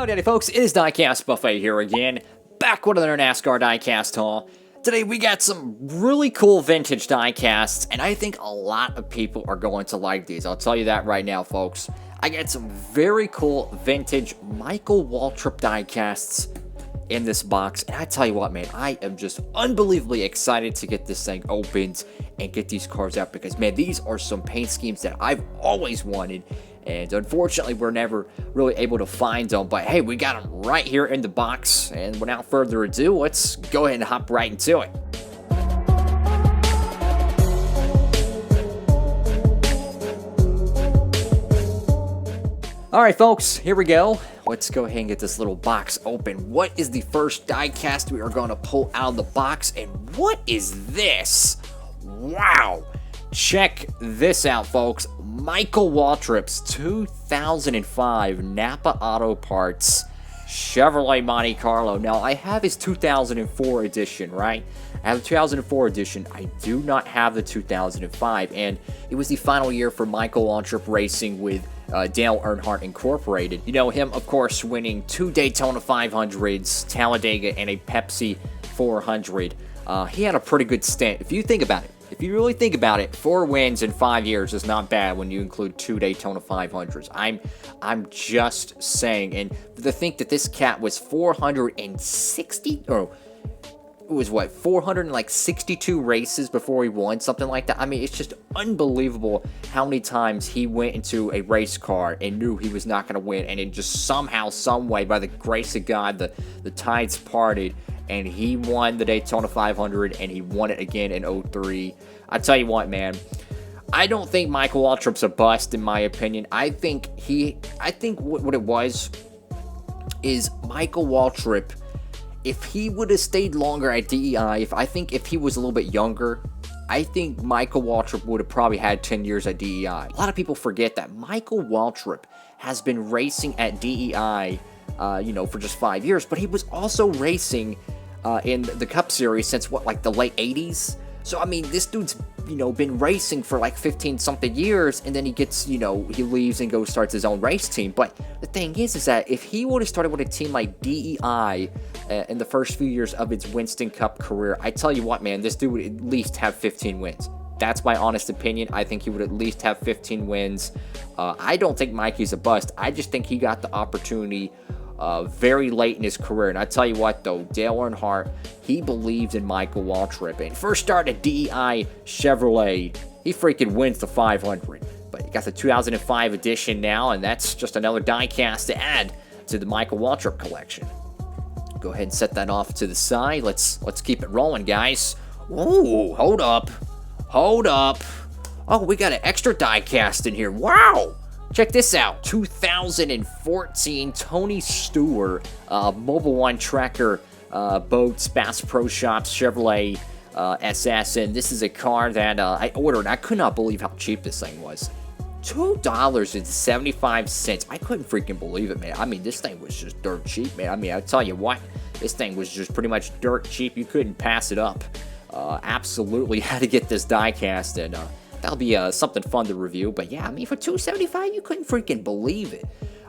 Howdy, folks. It is Diecast Buffet here again, back with another NASCAR Diecast haul. Today we got some really cool vintage diecasts, and I think a lot of people are going to like these. I'll tell you that right now, folks. I got some very cool vintage Michael Waltrip diecasts in this box, and I tell you what, man, I am just unbelievably excited to get this thing opened and get these cars out because, man, these are some paint schemes that I've always wanted. And unfortunately, we're never really able to find them. But hey, we got them right here in the box. And without further ado, let's go ahead and hop right into it. Alright, folks, here we go. Let's go ahead and get this little box open. What is the first diecast we are going to pull out of the box? And what is this? Wow! Check this out, folks. Michael Waltrip's 2005 NAPA Auto Parts Chevrolet Monte Carlo. Now, I have his 2004 edition, right? I have the 2004 edition. I do not have the 2005, and it was the final year for Michael Waltrip racing with Dale Earnhardt Incorporated. You know, him, of course, winning 2 Daytona 500s, Talladega, and a Pepsi 400. He had a pretty good stint, if you think about it. If you really think about it, 4 wins in 5 years is not bad when you include 2 Daytona 500s. I'm just saying, and to think that this cat was 460, or it was what, 462 races before he won, something like that. I mean, it's just unbelievable how many times he went into a race car and knew he was not going to win, and it just somehow, some way, by the grace of God, the tides parted, and he won the Daytona 500, and he won it again in 03. I tell you what, man, I don't think Michael Waltrip's a bust, in my opinion. I think what it was is Michael Waltrip, if he would have stayed longer at DEI, if he was a little bit younger, I think Michael Waltrip would have probably had 10 years at DEI. A lot of people forget that Michael Waltrip has been racing at DEI for just 5 years, but he was also racing in the Cup Series since the late 80s. So, I mean, this dude's, been racing for 15-something years, and then he gets, he leaves and starts his own race team. But the thing is that if he would have started with a team like DEI in the first few years of its Winston Cup career, I tell you what, man, this dude would at least have 15 wins. That's my honest opinion. I think he would at least have 15 wins. I don't think Mikey's a bust. I just think he got the opportunity very late in his career. And I tell you what, though, Dale Earnhardt, he believed in Michael Waltrip. And first started at DEI Chevrolet, he freaking wins the 500. But he got the 2005 edition now, and that's just another diecast to add to the Michael Waltrip collection. Go ahead and set that off to the side. Let's keep it rolling, guys. Ooh, hold up. Oh, we got an extra diecast in here. Wow! Check this out, 2014 Tony Stewart Mobile One Tracker Boats Bass Pro Shops Chevrolet SS, and this is a car that I ordered. I could not believe how cheap this thing was. $2.75. I couldn't freaking believe it, man. I mean, this thing was just dirt cheap, man. I mean, I tell you what, this thing was just pretty much dirt cheap. You couldn't pass it up. Absolutely had to get this diecast, and that'll be something fun to review. But yeah, I mean, for $2.75, you couldn't freaking believe it.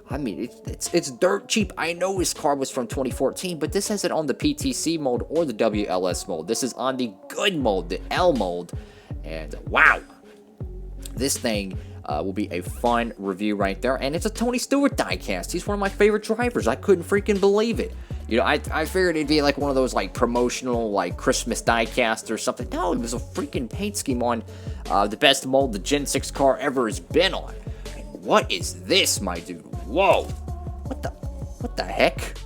I mean, it's dirt cheap. I know this car was from 2014, but this has it on the PTC mold or the WLS mold. This is on the good mold, the L mold. And wow, this thing will be a fun review right there. And it's a Tony Stewart diecast. He's one of my favorite drivers. I couldn't freaking believe it. I figured it'd be like one of those promotional Christmas diecast or something. No, it was a freaking paint scheme on the best mold the Gen 6 car ever has been on. And what is this, my dude? Whoa! What the heck?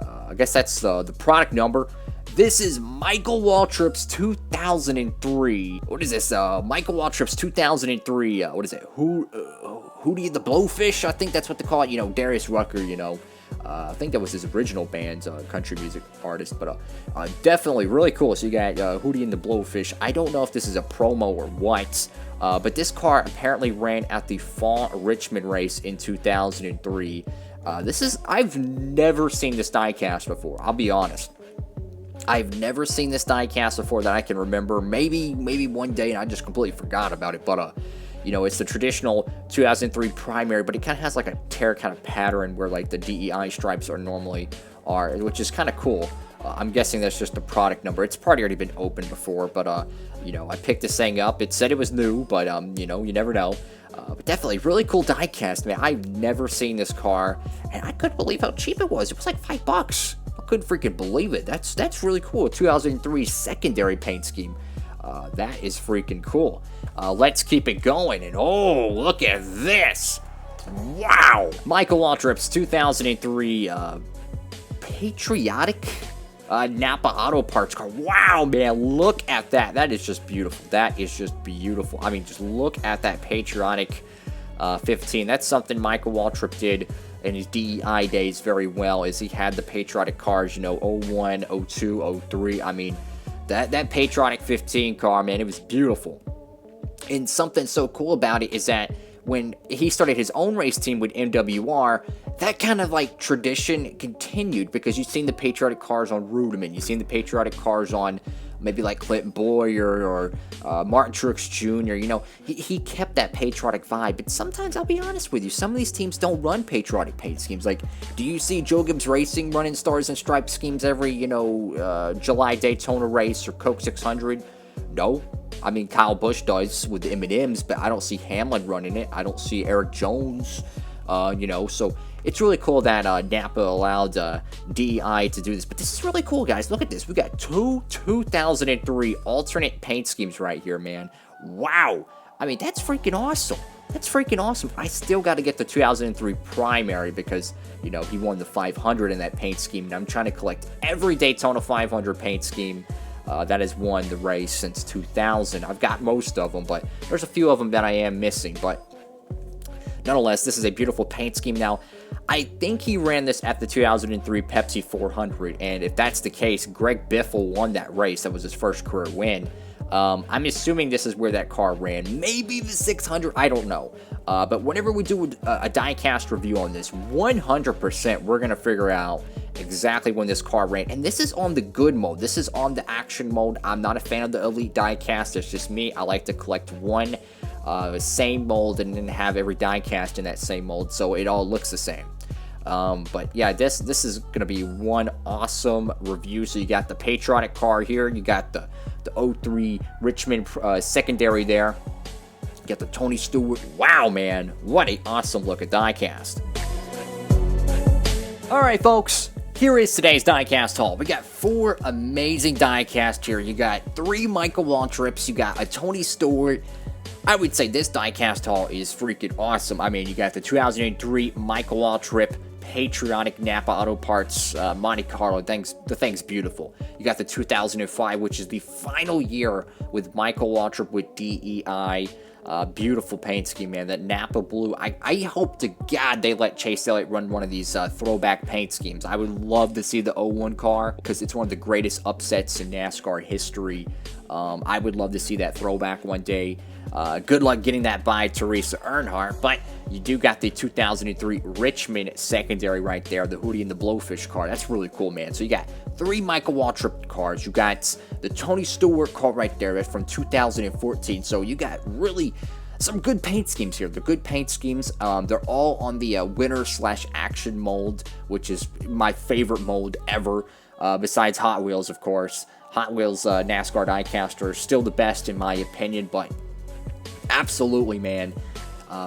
I guess that's the product number. This is Michael Waltrip's 2003. What is this? Michael Waltrip's 2003. What is it? Hootie the Blowfish? I think that's what they call it. Darius Rucker. I think that was his original band's country music artist, but definitely really cool. So you got Hootie and the Blowfish. I don't know if this is a promo or what, but this car apparently ran at the Fall Richmond race in 2003. I've never seen this diecast before. I'll be honest. I've never seen this diecast before that I can remember. Maybe one day and I just completely forgot about it, but You know, it's the traditional 2003 primary, but it kind of has like a terracotta pattern where like the DEI stripes are, which is kind of cool. I'm guessing that's just a product number. It's probably already been opened before, but you know, I picked this thing up. It said it was new, but you know, you never know. But definitely really cool diecast, man. I've never seen this car, and I couldn't believe how cheap it was. It was like $5. I couldn't freaking believe it. That's really cool. 2003 secondary paint scheme. That is freaking cool. Let's keep it going, and oh, look at this. Wow. Michael Waltrip's 2003 patriotic NAPA auto parts car. Wow, man, look at that. That is just beautiful. That is just beautiful. I mean, just look at that patriotic 15. That's something Michael Waltrip did in his DEI days very well, is he had the patriotic cars, you know, 01, 02, 03. I mean, that patriotic 15 car, man, it was beautiful. And something so cool about it is that when he started his own race team with MWR, that kind of like tradition continued, because you've seen the patriotic cars on Ruderman, you've seen the patriotic cars on maybe like Clinton Boyer or Martin Truex Jr. You know, he kept that patriotic vibe. But sometimes, I'll be honest with you, some of these teams don't run patriotic paint schemes. Like, do you see Joe Gibbs Racing running Stars and Stripes schemes every, you know, July Daytona race or Coke 600? No. I mean, Kyle Busch does with the M&Ms, but I don't see Hamlin running it. I don't see Eric Jones, you know, so it's really cool that NAPA allowed DEI to do this. But this is really cool, guys. Look at this. We got two 2003 alternate paint schemes right here, man. Wow. I mean, that's freaking awesome. That's freaking awesome. I still got to get the 2003 primary because, you know, he won the 500 in that paint scheme. And I'm trying to collect every Daytona 500 paint scheme that has won the race since 2000. I've got most of them, but there's a few of them that I am missing. But nonetheless, this is a beautiful paint scheme. Now, I think he ran this at the 2003 Pepsi 400, and if that's the case, Greg Biffle won that race. That was his first career win. I'm assuming this is where that car ran. Maybe the 600, I don't know. But whenever we do a diecast review on this, 100% we're going to figure out exactly when this car ran. And this is on the good mode. This is on the action mode. I'm not a fan of the Elite diecast. It's just me. I like to collect one same mold and then have every diecast in that same mold so it all looks the same. But yeah, this is going to be one awesome review. So you got the patriotic car here. You got the 03 Richmond secondary there. You got the Tony Stewart. Wow, man. What a awesome look at diecast. Alright, folks. Here is today's diecast haul. We got 4 amazing diecast here. You got 3 Michael Waltrips. You got a Tony Stewart. I would say this diecast haul is freaking awesome. I mean, you got the 2003 Michael Waltrip patriotic NAPA Auto Parts Monte Carlo. The thing's beautiful. You got the 2005, which is the final year with Michael Waltrip with DEI. Beautiful paint scheme, man. That NAPA blue. I hope to God they let Chase Elliott run one of these throwback paint schemes. I would love to see the 01 car because it's one of the greatest upsets in NASCAR history. I would love to see that throwback one day. Good luck getting that by Teresa Earnhardt, but you do got the 2003 Richmond secondary right there, the Hootie and the Blowfish car. That's really cool, man. So you got 3 Michael Waltrip cars. You got the Tony Stewart car right there. That's from 2014. So you got really some good paint schemes here. They're good paint schemes. They're all on the winner/action mold, which is my favorite mold ever, besides Hot Wheels, of course. Hot Wheels NASCAR diecast are still the best in my opinion, but absolutely, man.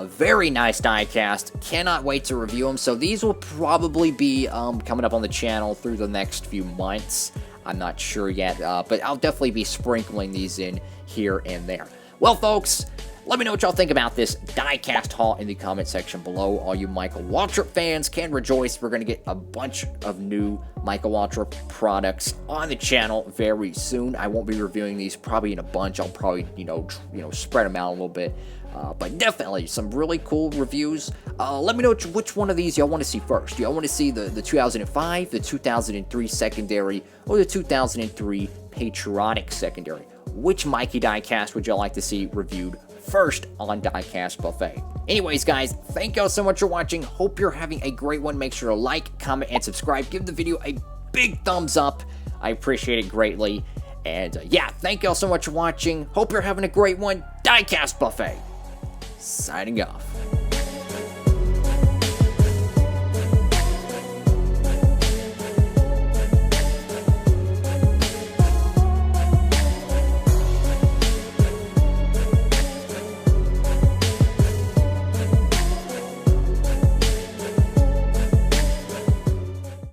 Very nice diecast. Cannot wait to review them. So these will probably be coming up on the channel through the next few months. I'm not sure yet, but I'll definitely be sprinkling these in here and there. Well, folks, let me know what y'all think about this diecast haul in the comment section below. All you Michael Waltrip fans can rejoice. We're going to get a bunch of new Michael Waltrip products on the channel very soon. I won't be reviewing these probably in a bunch. I'll probably, you know, spread them out a little bit. But definitely some really cool reviews. Let me know which one of these y'all want to see first. Do y'all want to see the 2005, the 2003 secondary, or the 2003 patriotic secondary? Which Mikey diecast would y'all like to see reviewed first on Diecast Buffet? Anyways, guys, thank y'all so much for watching. Hope you're having a great one. Make sure to like, comment, and subscribe. Give the video a big thumbs up. I appreciate it greatly. And yeah, thank y'all so much for watching. Hope you're having a great one. Diecast Buffet. signing off.